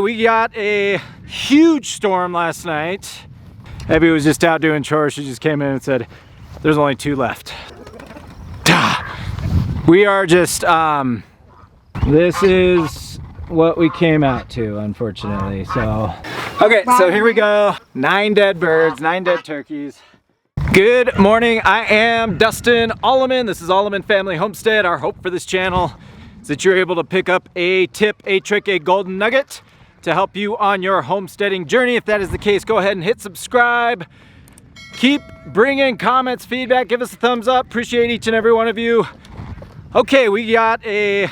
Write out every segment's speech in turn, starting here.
We got a huge storm last night. Abby was just out doing chores. She just came in and said, there's only 2 left. We are just, this is what we came out to, unfortunately, so. Okay, so here we go. 9 dead birds, 9 dead turkeys. Good morning, I am Dustin Aleman. This is Aleman Family Homestead. Our hope for this channel is that you're able to pick up a tip, a trick, a golden nugget to help you on your homesteading journey. If that is the case, go ahead and hit subscribe. Keep bringing comments, feedback, give us a thumbs up. Appreciate each and every one of you. Okay, we got a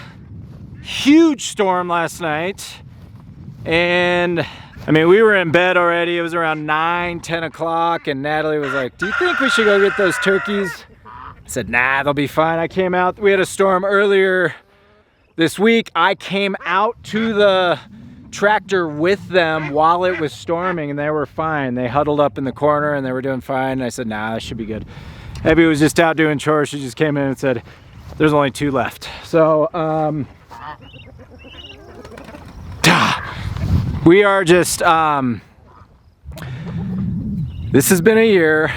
huge storm last night. And I mean, we were in bed already. It was around 9, 10 o'clock. And Natalie was like, do you think we should go get those turkeys? I said, nah, they'll be fine. I came out, we had a storm earlier this week. I came out to the tractor with them while it was storming and they were fine. They huddled up in the corner and they were doing fine. And I said, nah, that should be good. Abby was just out doing chores. She just came in and said, there's only 2 left. So, we are just, this has been a year.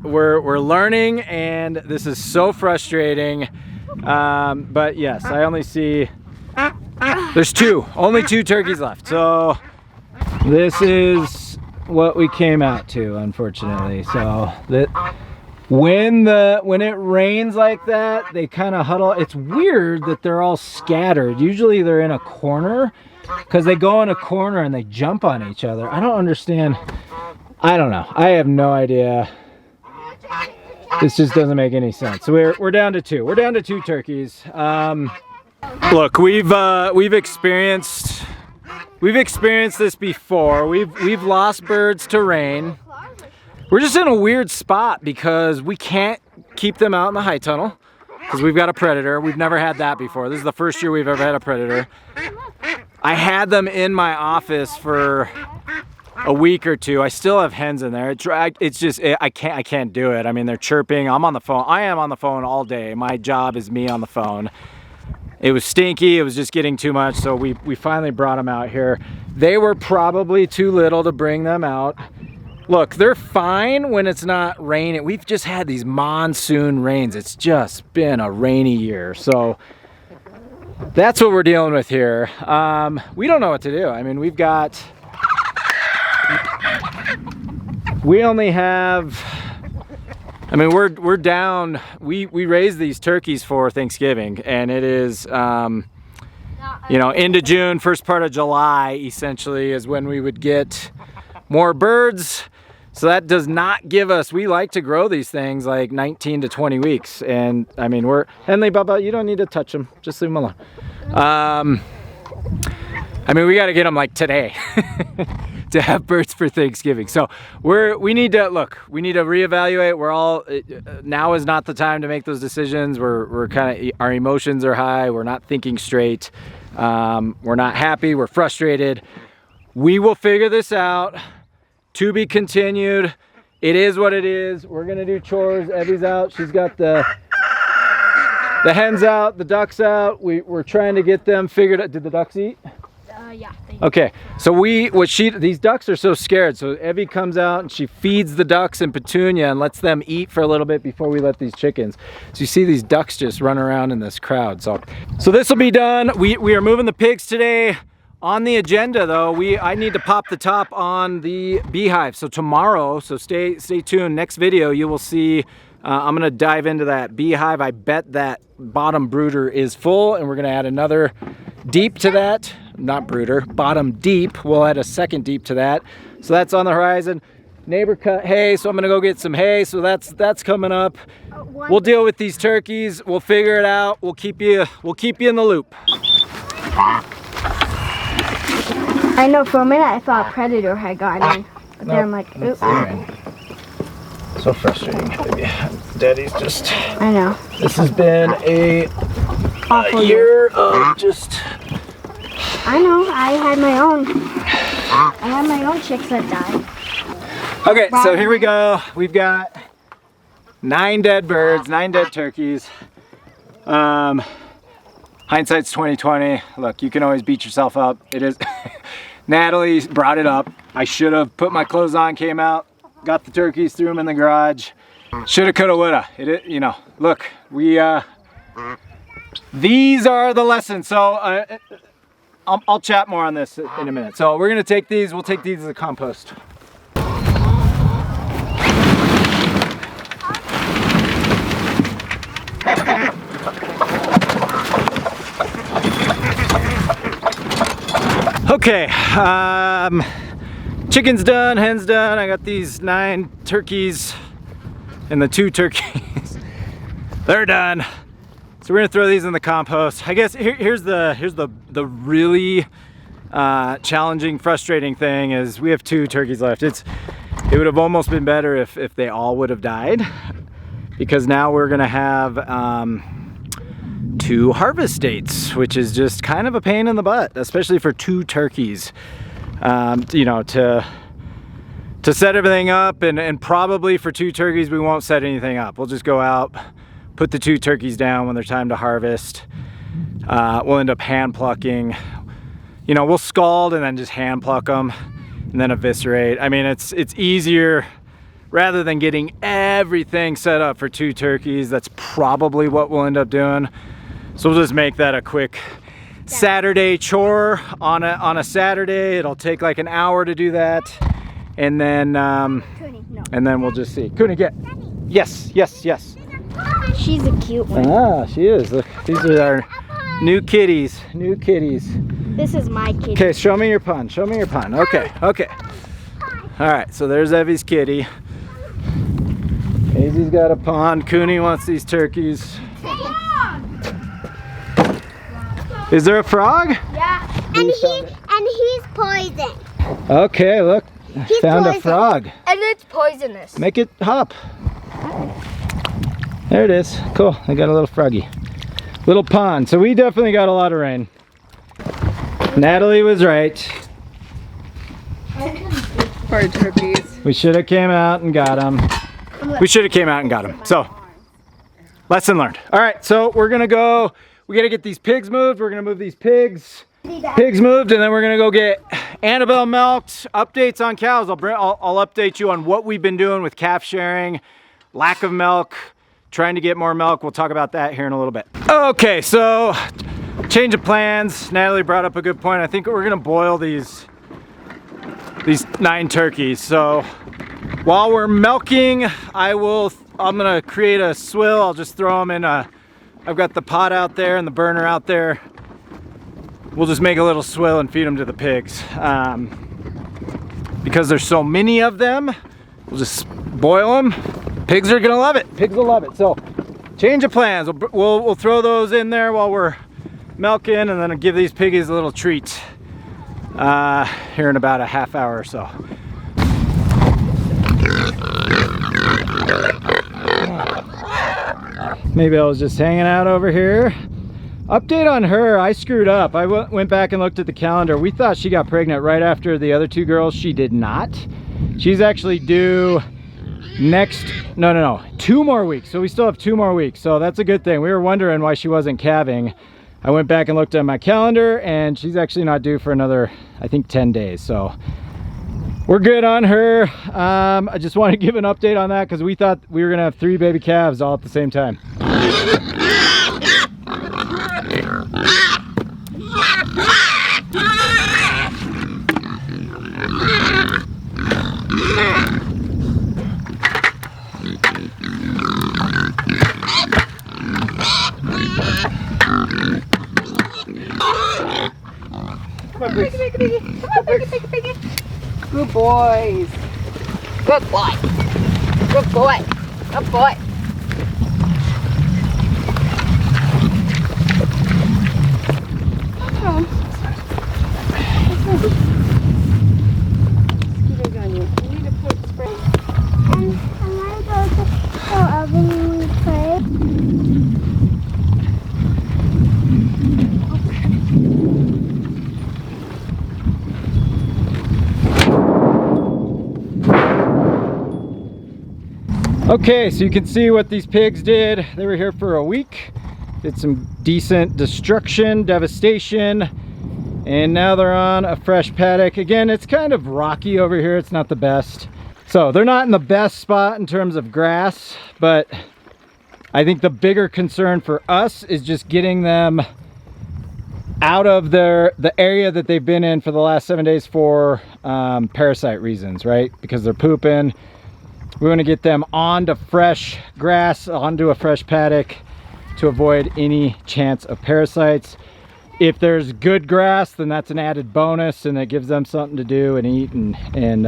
We're learning and this is so frustrating. But yes, I only see, there's only 2 turkeys left. So this is what we came out to, unfortunately. So when it rains like that, they kind of huddle. It's weird that they're all scattered. Usually they're in a corner because they go in a corner and they jump on each other. I don't understand. I don't know. I have no idea. This just doesn't make any sense. So we're down to 2. We're down to 2 turkeys. Look, we've experienced this before. We've lost birds to rain. We're just in a weird spot because we can't keep them out in the high tunnel because we've got a predator. We've never had that before. This is the first year we've ever had a predator. I had them in my office for a week or 2. I still have hens in there. It's just, I can't do it. I mean, they're chirping. I'm on the phone. I am on the phone all day. My job is me on the phone. It was stinky. It was just getting too much. So we finally brought them out here. They were probably too little to bring them out. Look, they're fine when it's not raining. We've just had these monsoon rains. It's just been a rainy year. So that's what we're dealing with here. We don't know what to do. I mean, we only have, I mean, we're down. We raised these turkeys for Thanksgiving and it is, you know, into June, first part of July, essentially is when we would get more birds. So that does not give us, we like to grow these things like 19 to 20 weeks. And I mean, Henley, Bubba, you don't need to touch them. Just leave them alone. I mean, we got to get them like today to have birds for Thanksgiving. So we need to reevaluate. Now is not the time to make those decisions. We're kind of, our emotions are high. We're not thinking straight. We're not happy. We're frustrated. We will figure this out. To be continued. It is what it is. We're gonna do chores. Evie's out. She's got the hens out, the ducks out. We're trying to get them figured out. Did the ducks eat? Yeah. Okay. So these ducks are so scared. So Evie comes out and she feeds the ducks and Petunia and lets them eat for a little bit before we let these chickens. So you see these ducks just run around in this crowd. So this will be done. We are moving the pigs today. On the agenda though, I need to pop the top on the beehive. So tomorrow, so stay tuned. Next video, you will see, I'm gonna dive into that beehive. I bet that bottom brooder is full and we're gonna add another deep to that. Not brooder, bottom deep. We'll add a second deep to that. So that's on the horizon. Neighbor cut hay, so I'm gonna go get some hay. So that's coming up. We'll deal with these turkeys. We'll figure it out. We'll keep you in the loop. I know for a minute I thought a predator had gotten in, but then I'm like, oops. So frustrating. Daddy's just, I know. This has been a year of just. I know. I had my own chicks that died. Okay, so here we go. We've got 9 dead birds, 9 dead turkeys. hindsight's 2020. Look, you can always beat yourself up. It is. Natalie brought it up. I should have put my clothes on, came out, got the turkeys, threw them in the garage. Shoulda, coulda, woulda. You know, look, these are the lessons. So I'll chat more on this in a minute. So we're gonna take these, we'll take these as a compost. Okay, chicken's done, hen's done. I got these 9 turkeys and the 2 turkeys. They're done. So we're gonna throw these in the compost. I guess here's the really challenging, frustrating thing is we have 2 turkeys left. It would have almost been better if they all would have died, because now we're gonna have 2 harvest dates, which is just kind of a pain in the butt, especially for 2 turkeys. You know, to set everything up, and probably for 2 turkeys we won't set anything up. We'll just go out, put the 2 turkeys down when they're time to harvest. We'll end up hand plucking. You know, we'll scald and then just hand pluck them and then eviscerate. I mean, it's easier rather than getting everything set up for 2 turkeys. That's probably what we'll end up doing. So we'll just make that a quick Saturday chore on a Saturday. It'll take like an hour to do that, and then we'll just see. Cooney, get. Yes, yes, yes. She's a cute one. Ah, she is. Look, these are our new kitties. New kitties. This is my kitty. Okay, show me your pun. Show me your pun. Okay, okay. All right, so there's Evie's kitty. Daisy's got a pond. Cooney wants these turkeys. Is there a frog? Yeah. And he's poisoned. Okay, look. He's Found a poisoned. frog. And it's poisonous. Make it hop. There it is. Cool. I got a little froggy. Little pond. So we definitely got a lot of rain. Natalie was right. For turkeys. We should have came out and got them. We should have came out and got them. So, lesson learned. All right, so we're gonna go. We gotta get these pigs moved. We're gonna move these pigs. Pigs moved, and then we're gonna go get Annabelle milked. Updates on cows. I'll update you on what we've been doing with calf sharing, lack of milk, trying to get more milk. We'll talk about that here in a little bit. Okay, so change of plans. Natalie brought up a good point. I think we're gonna boil these 9 turkeys. So while we're milking, I'm gonna create a swill. I'll just throw them in I've got the pot out there and the burner out there. We'll just make a little swill and feed them to the pigs. Because there's so many of them, we'll just boil them. Pigs are gonna love it. Pigs will love it. So change of plans. We'll throw those in there while we're milking, and then I'll give these piggies a little treat here in about a half hour or so. Maybe I was just hanging out over here. Update on her, I screwed up. I went back and looked at the calendar. We thought she got pregnant right after the other 2 girls. She did not. She's actually due next, no, 2 more weeks. So we still have 2 more weeks. So that's a good thing. We were wondering why she wasn't calving. I went back and looked at my calendar, and she's actually not due for another, I think, 10 days. So we're good on her. I just want to give an update on that because we thought we were gonna have 3 baby calves all at the same time. Good boys. Good boy. Good boy. Good boy. Mosquitoes on you. You need to put spray. And I go to the oven and we play. Okay, so you can see what these pigs did. They were here for a week. did some decent destruction, devastation, and now they're on a fresh paddock. Again, it's kind of rocky over here. It's not the best. So they're not in the best spot in terms of grass, but I think the bigger concern for us is just getting them out of the area that they've been in for the last 7 days for parasite reasons, right? Because they're pooping. We want to get them onto fresh grass, onto a fresh paddock to avoid any chance of parasites. If there's good grass, then that's an added bonus, and it gives them something to do and eat and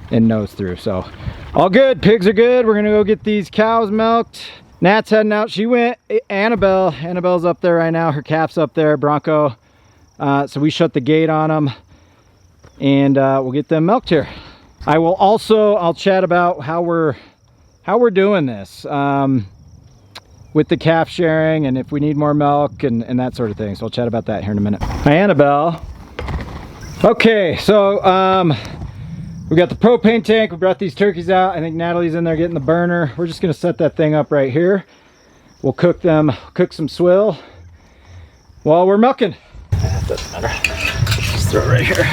nose through. So all good, pigs are good. We're gonna go get these cows milked. Nat's heading out. She went. Annabelle's up there right now. Her calf's up there, Bronco. So we shut the gate on them, and we'll get them milked here. I'll chat about how we're doing this with the calf sharing, and if we need more milk and that sort of thing. So I'll chat about that here in a minute. Hi, Annabelle. Okay, so we got the propane tank. We brought these turkeys out. I think Natalie's in there getting the burner. We're just gonna set that thing up right here. We'll cook some swill while we're milking. Doesn't matter. Just throw it right here.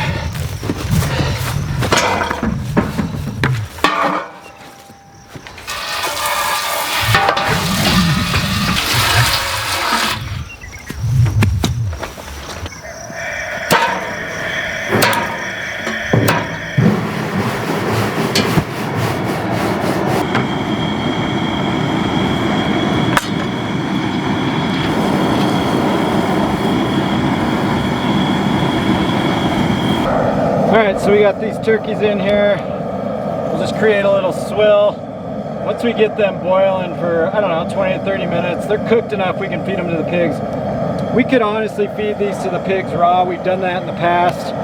Alright, so we got these turkeys in here. We'll just create a little swill. Once we get them boiling for, I don't know, 20 to 30 minutes, they're cooked enough we can feed them to the pigs. We could honestly feed these to the pigs raw. We've done that in the past.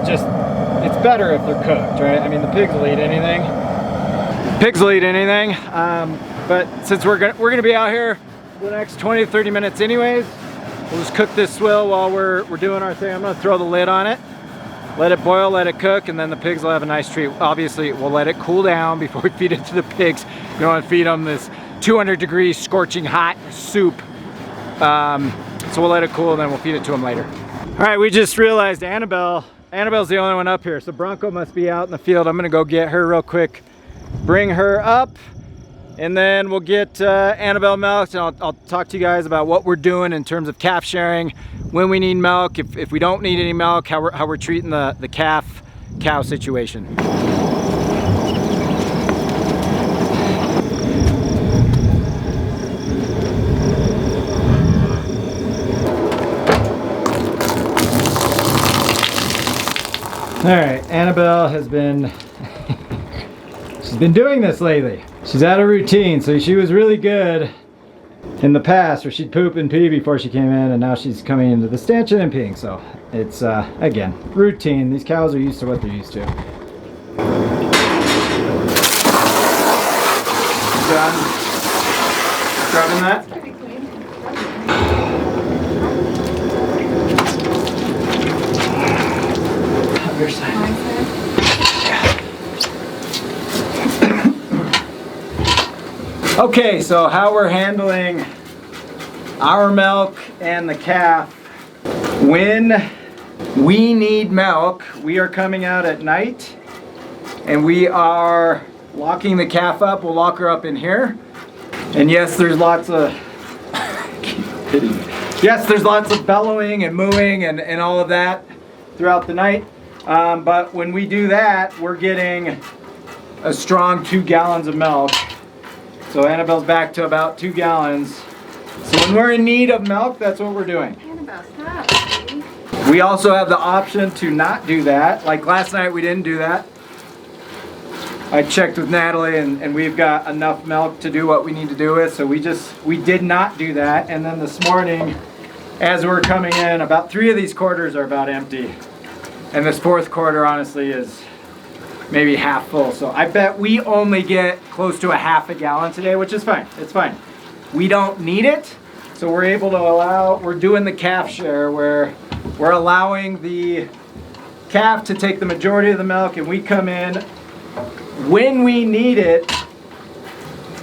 It's better if they're cooked, right? I mean, the pigs will eat anything. But since we're gonna be out here for the next 20 to 30 minutes anyways, we'll just cook this swill while we're doing our thing. I'm gonna throw the lid on it, let it boil, let it cook, and then the pigs will have a nice treat. Obviously, we'll let it cool down before we feed it to the pigs. We don't want to feed them this 200 degrees scorching hot soup. So we'll let it cool and then we'll feed it to them later. All right, we just realized Annabelle's the only one up here, so Bronco must be out in the field. I'm gonna go get her real quick, bring her up, and then we'll get Annabelle milked, and I'll talk to you guys about what we're doing in terms of calf sharing, when we need milk, if we don't need any milk, how we're treating the calf-cow situation. All right, Annabelle has been she's been doing this lately. She's out of routine, so she was really good in the past where she'd poop and pee before she came in, and now she's coming into the stanchion and peeing. So it's again, routine. These cows are used to what they're used to. Done scrubbing that. Pretty clean. Other side. Okay, so how we're handling our milk and the calf. When we need milk, we are coming out at night and we are locking the calf up. We'll lock her up in here. And yes, there's lots of there's lots of bellowing and mooing and all of that throughout the night. But when we do that, we're getting a strong 2 gallons of milk. So Annabelle's back to about 2 gallons. So when we're in need of milk, that's what we're doing. Annabelle, stop. We also have the option to not do that. Like last night, we didn't do that. I checked with Natalie and we've got enough milk to do what we need to do with. So we did not do that. And then this morning, as we're coming in, about 3 of these quarters are about empty. And this 4th quarter, honestly, is maybe half full. So I bet we only get close to a half a gallon today, which is fine. It's fine. We don't need it. So we're able to we're doing the calf share where we're allowing the calf to take the majority of the milk, and we come in when we need it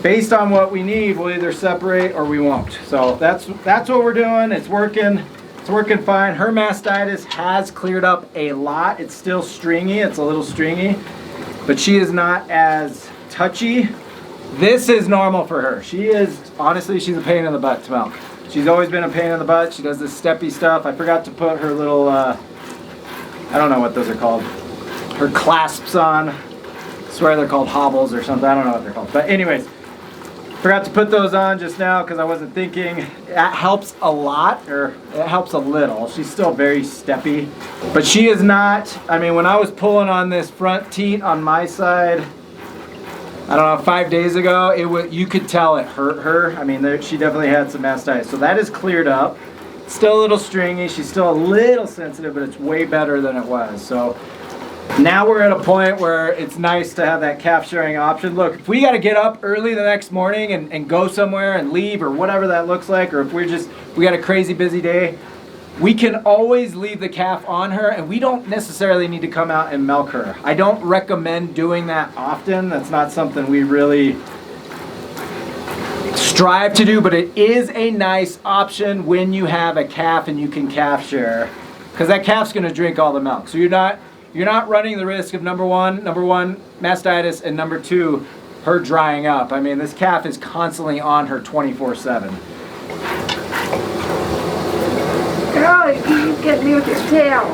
based on what we need, we'll either separate or we won't. So that's what we're doing. It's working. It's working fine. Her mastitis has cleared up a lot. It's still stringy. It's a little stringy, but she is not as touchy. This is normal for her. She is, honestly, she's a pain in the butt to milk. She's always been a pain in the butt. She does this steppy stuff. I forgot to put her little, I don't know what those are called. Her clasps on. I swear they're called hobbles or something. I don't know what they're called. But anyways, forgot to put those on just now because I wasn't thinking. That helps a lot, or it helps a little. She's still very steppy, but she is not. I mean, when I was pulling on this front teat on my side, I don't know, 5 days ago, you could tell it hurt her. I mean, she definitely had some mastitis. So that is cleared up. Still a little stringy. She's still a little sensitive, but it's way better than it was. So now we're at a point where it's nice to have that calf sharing option. Look, if we got to get up early the next morning and go somewhere and leave or whatever that looks like, or if we got a crazy busy day, we can always leave the calf on her, and we don't necessarily need to come out and milk her. I don't recommend doing that often. That's not something we really strive to do, but it is a nice option when you have a calf and you can calf share, because that calf's going to drink all the milk. So you're not running the risk of number one mastitis, and number two, her drying up. I mean, this calf is constantly on her 24/7. Girl, you get me with your tail.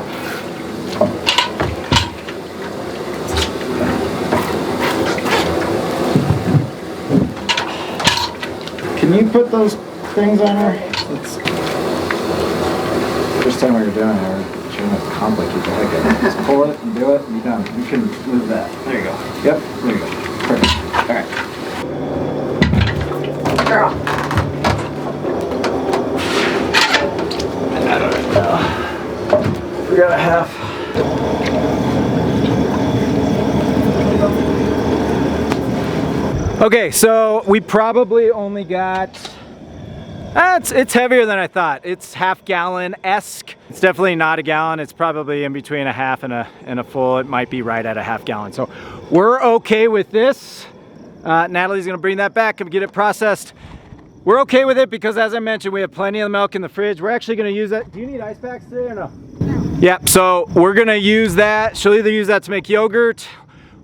Can you put those things on her? First time we were doing it, we're trying to complicate the heck out of it. Just pull it and do it and be done. You can move that. There you go. Yep, there you go. Perfect. All right. Girl. We got a half. Okay, so we probably only got, it's heavier than I thought. It's half gallon-esque. It's definitely not a gallon. It's probably in between a half and a full. It might be right at a half gallon. So we're okay with this. Natalie's gonna bring that back and get it processed. We're okay with it because, as I mentioned, we have plenty of milk in the fridge. We're actually gonna use that. Do you need ice packs today or no? Yep, so we're gonna use that. She'll either use that to make yogurt.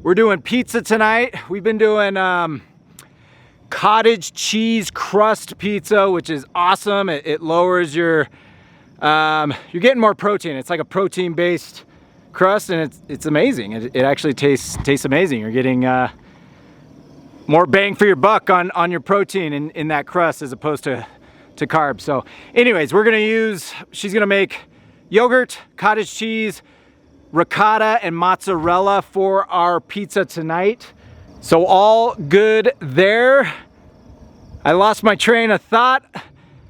We're doing pizza tonight. We've been doing cottage cheese crust pizza, which is awesome. It lowers your, you're getting more protein. It's like a protein-based crust, and it's amazing. It actually tastes amazing. You're getting more bang for your buck on your protein in that crust as opposed to carbs. So anyways, she's gonna make yogurt, cottage cheese, ricotta, and mozzarella for our pizza tonight. So all good there. I lost my train of thought.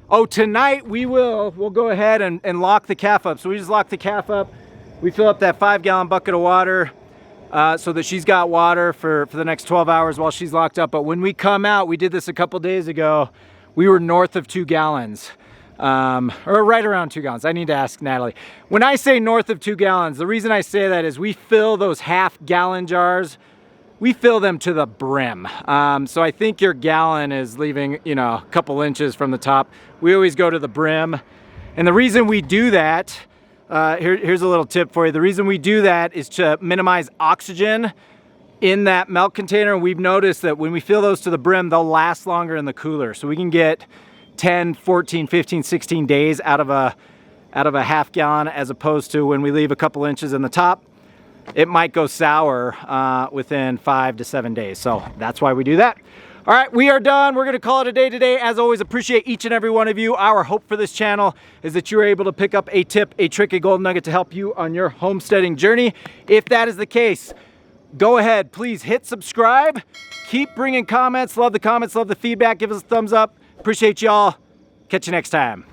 Oh, tonight we'll go ahead and lock the calf up. So we just lock the calf up. We fill up that 5-gallon bucket of water so that she's got water for the next 12 hours while she's locked up. But when we come out, we did this a couple days ago, we were north of 2 gallons. Or right around 2 gallons. I need to ask Natalie. When I say north of 2 gallons, the reason I say that is we fill those half-gallon jars, we fill them to the brim. So I think your gallon is leaving, a couple inches from the top. We always go to the brim. And the reason we do that, here's a little tip for you. The reason we do that is to minimize oxygen in that milk container. We've noticed that when we fill those to the brim, they'll last longer in the cooler. So we can get 10, 14, 15, 16 days out of a half gallon, as opposed to when we leave a couple inches in the top, it might go sour within 5 to 7 days. So that's why we do that. All right, we are done. We're gonna call it a day today. As always, appreciate each and every one of you. Our hope for this channel is that you're able to pick up a tip, a trick, a gold nugget to help you on your homesteading journey. If that is the case, go ahead, please hit subscribe. Keep bringing comments. Love the comments, love the feedback. Give us a thumbs up. Appreciate y'all. Catch you next time.